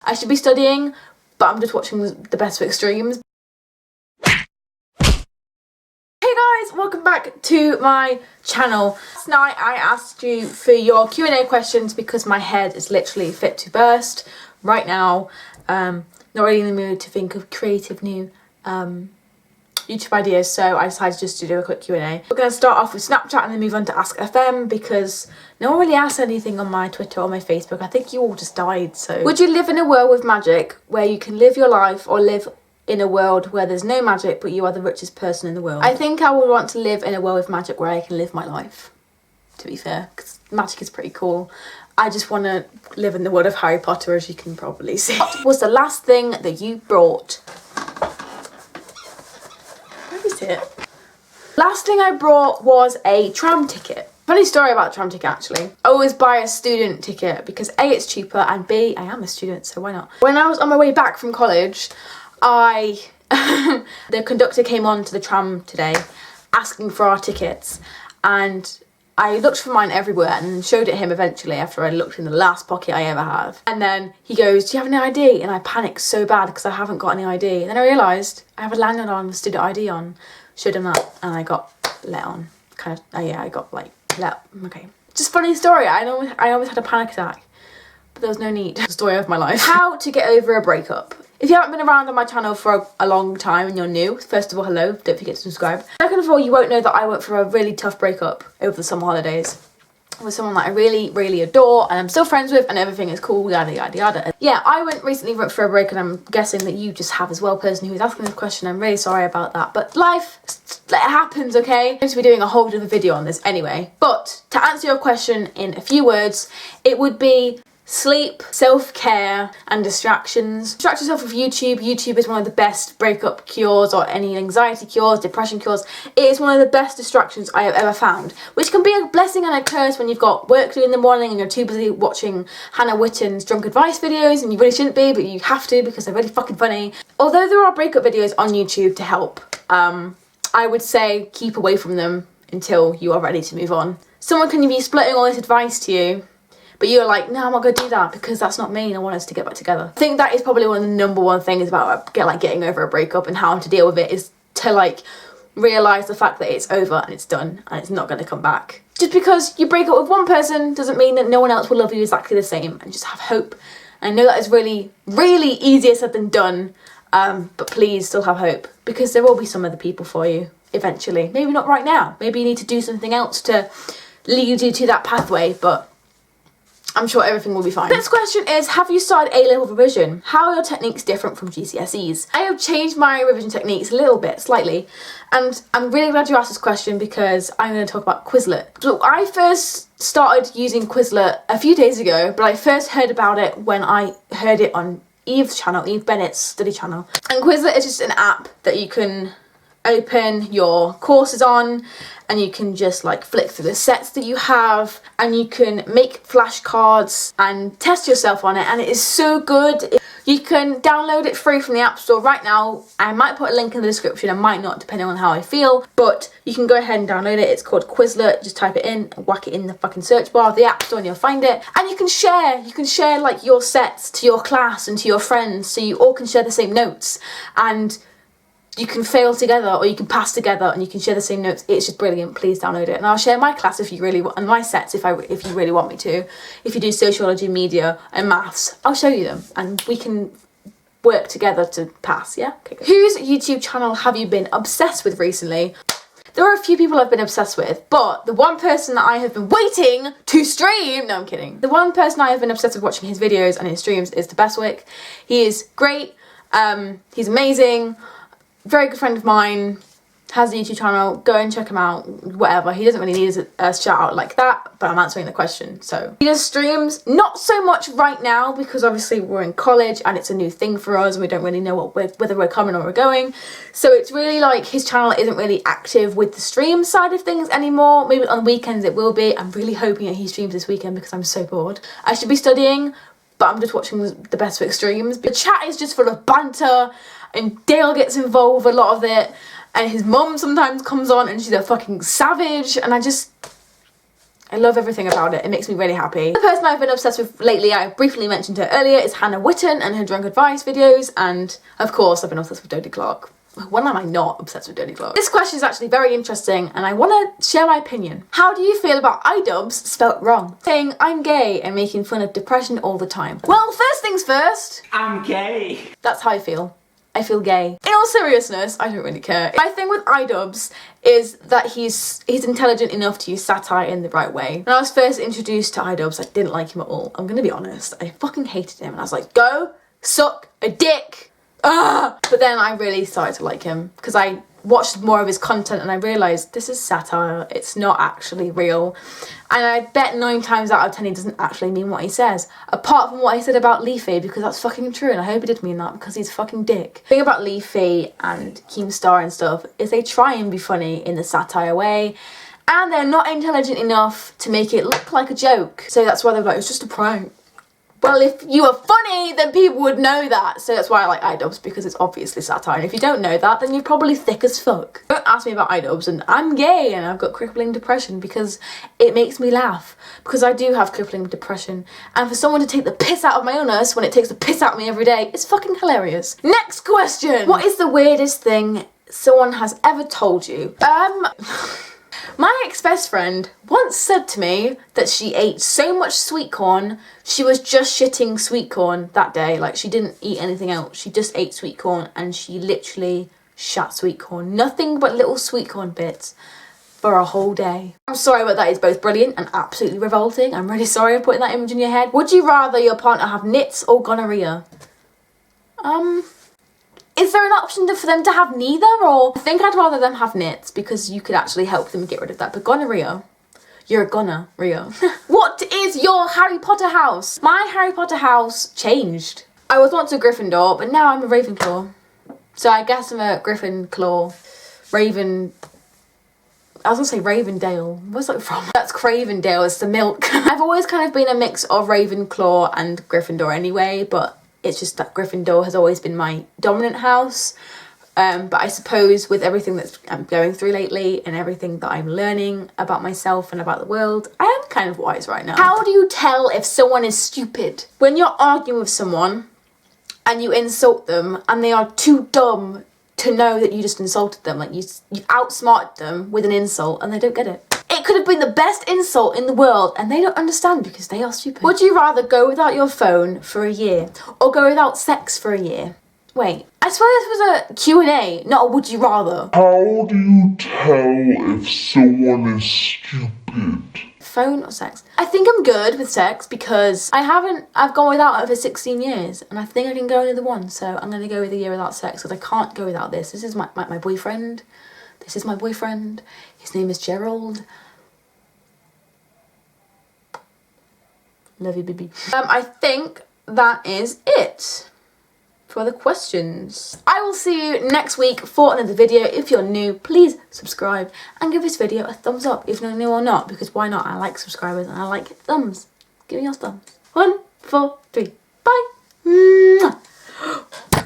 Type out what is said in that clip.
I should be studying, but I'm just watching the Best Fit streams. Hey guys, welcome back to my channel. Last night I asked you for your Q&A questions because my head is literally fit to burst right now. Not really in the mood to think of creative new YouTube ideas, so I decided just to do a quick Q&A. We're going to start off with Snapchat and then move on to Ask FM because no one really asked anything on my Twitter or my Facebook. I think you all just died, so. Would you live in a world with magic where you can live your life, or live in a world where there's no magic but you are the richest person in the world? I think I would want to live in a world with magic where I can live my life, to be fair, because magic is pretty cool. I just want to live in the world of Harry Potter, as you can probably see. What was the last thing that you brought? Where is it? Last thing I brought was a tram ticket. Funny story about tram ticket actually. I always buy a student ticket because A, it's cheaper, and B, I am a student, so why not? When I was on my way back from college, the conductor came on to the tram today asking for our tickets, and I looked for mine everywhere and showed it him eventually after I looked in the last pocket I ever have. And then he goes, "Do you have any ID?" And I panicked so bad because I haven't got any ID. And then I realised I have a lanyard on with student ID on. Showed him that and I got let on. Kind of, yeah, I got like let, okay. Just funny story, I almost had a panic attack, but there was no need. The story of my life. How to get over a breakup. If you haven't been around on my channel for a long time and you're new, first of all, hello, don't forget to subscribe. Second of all, you won't know that I went through a really tough breakup over the summer holidays with someone that I really, really adore and I'm still friends with and everything is cool, yada, yada, yada. Yeah, I recently went for a break, and I'm guessing that you just have as well, person who is asking this question. I'm really sorry about that, but life, it happens, okay? I'm going to be doing a whole other video on this anyway. But to answer your question in a few words, it would be sleep, self-care, and distractions. Distract yourself with YouTube. YouTube is one of the best breakup cures, or any anxiety cures, depression cures. It is one of the best distractions I have ever found, which can be a blessing and a curse when you've got work to do in the morning and you're too busy watching Hannah Witton's drunk advice videos, and you really shouldn't be, but you have to because they're really fucking funny. Although there are breakup videos on YouTube to help, I would say keep away from them until you are ready to move on. Someone can be splitting all this advice to you, but you're like, no, I'm not going to do that because that's not me and I want us to get back together. I think that is probably one of the number one things about getting over a breakup and how to deal with it, is to like realise the fact that it's over and it's done and it's not going to come back. Just because you break up with one person doesn't mean that no one else will love you exactly the same, and just have hope. And I know that is really, really easier said than done, but please still have hope, because there will be some other people for you eventually. Maybe not right now. Maybe you need to do something else to lead you to that pathway, but I'm sure everything will be fine. Next question is, have you started A-level revision? How are your techniques different from GCSEs? I have changed my revision techniques a little bit, slightly, and I'm really glad you asked this question because I'm going to talk about Quizlet. So I first started using Quizlet a few days ago, but I first heard about it when I heard it on Eve's channel, Eve Bennett's study channel. And Quizlet is just an app that you can open your courses on, and you can just like flick through the sets that you have, and you can make flashcards and test yourself on it, and it is so good. You can download it free from the App Store right now. I might put a link in the description, I might not, depending on how I feel, but you can go ahead and download it. It's called Quizlet. Just type it in and whack it in the fucking search bar of the App Store and you'll find it. And you can share like your sets to your class and to your friends, so you all can share the same notes, and you can fail together or you can pass together and you can share the same notes. It's just brilliant. Please download it. And I'll share my class if you really want, and my sets if you really want me to. If you do sociology, media and maths, I'll show you them and we can work together to pass, yeah? Okay, good. Whose YouTube channel have you been obsessed with recently? There are a few people I've been obsessed with, but the one person that I have been waiting to stream, no, I'm kidding. The one person I have been obsessed with watching his videos and his streams is the Bestwick. He is great. He's amazing. Very good friend of mine, has a YouTube channel. Go and check him out, whatever. He doesn't really need a shout out like that, but I'm answering the question. So he does streams, not so much right now because obviously we're in college and it's a new thing for us and we don't really know whether we're coming or we're going. So it's really like his channel isn't really active with the stream side of things anymore. Maybe on weekends it will be. I'm really hoping that he streams this weekend because I'm so bored. I should be studying, but I'm just watching the Best Fit streams. The chat is just full of banter, and Dale gets involved with a lot of it, and his mum sometimes comes on and she's a fucking savage, and I love everything about it. It makes me really happy. The person I've been obsessed with lately, I briefly mentioned her earlier, is Hannah Witten and her drunk advice videos. And of course, I've been obsessed with Dodie Clark. When am I not obsessed with Dodie Clark? This question is actually very interesting and I want to share my opinion. How do you feel about iDubbbz spelt wrong? Saying I'm gay and making fun of depression all the time. Well, first things first. I'm gay. That's how I feel. I feel gay. In all seriousness, I don't really care. My thing with iDubbbz is that he's intelligent enough to use satire in the right way. When I was first introduced to iDubbbz, I didn't like him at all. I'm gonna be honest. I fucking hated him and I was like, go suck a dick. But then I really started to like him because I watched more of his content and I realised this is satire, it's not actually real. And I bet 9 times out of 10 he doesn't actually mean what he says. Apart from what he said about Leafy, because that's fucking true and I hope he did mean that because he's a fucking dick. The thing about Leafy and Keemstar and stuff is they try and be funny in the satire way and they're not intelligent enough to make it look like a joke. So that's why they're like, it's just a prank. Well, if you were funny, then people would know that. So that's why I like iDubbbz, because it's obviously satire. And if you don't know that, then you're probably thick as fuck. Don't ask me about iDubbbz and I'm gay and I've got crippling depression because it makes me laugh. Because I do have crippling depression. And for someone to take the piss out of my illness when it takes the piss out of me every day, it's fucking hilarious. Next question. What is the weirdest thing someone has ever told you? My ex-best friend once said to me that she ate so much sweet corn, she was just shitting sweet corn that day. Like, she didn't eat anything else. She just ate sweet corn and she literally shat sweet corn. Nothing but little sweet corn bits for a whole day. I'm sorry, but that is both brilliant and absolutely revolting. I'm really sorry for putting that image in your head. Would you rather your partner have nits or gonorrhea? Is there an option for them to have neither, or? I think I'd rather them have nits because you could actually help them get rid of that. But gonorrhea, you're a gonorrhea. What is your Harry Potter house? My Harry Potter house changed. I was once a Gryffindor, but now I'm a Ravenclaw. So I guess I'm a Gryffindor, I was gonna say Ravendale. Where's that from? That's Cravendale, it's the milk. I've always kind of been a mix of Ravenclaw and Gryffindor anyway, but it's just that Gryffindor has always been my dominant house. But I suppose with everything that I'm going through lately and everything that I'm learning about myself and about the world, I am kind of wise right now. How do you tell if someone is stupid? When you're arguing with someone and you insult them and they are too dumb to know that you just insulted them, like you've outsmarted them with an insult and they don't get it. It could have been the best insult in the world and they don't understand because they are stupid. Would you rather go without your phone for a year or go without sex for a year? Wait, I swear this was a Q&A, not a would you rather. How do you tell if someone is stupid? Phone or sex? I think I'm good with sex because I've gone without it for 16 years and I think I can go another one, so I'm going to go with a year without sex because I can't go without this. This is my boyfriend. This is my boyfriend. His name is Gerald. Love you, baby. I think that is it for the questions. I will see you next week for another video. If you're new, please subscribe and give this video a thumbs up if you're new or not, because why not? I like subscribers and I like thumbs. Give me your thumbs. 1, 4, 3. Bye. Mwah.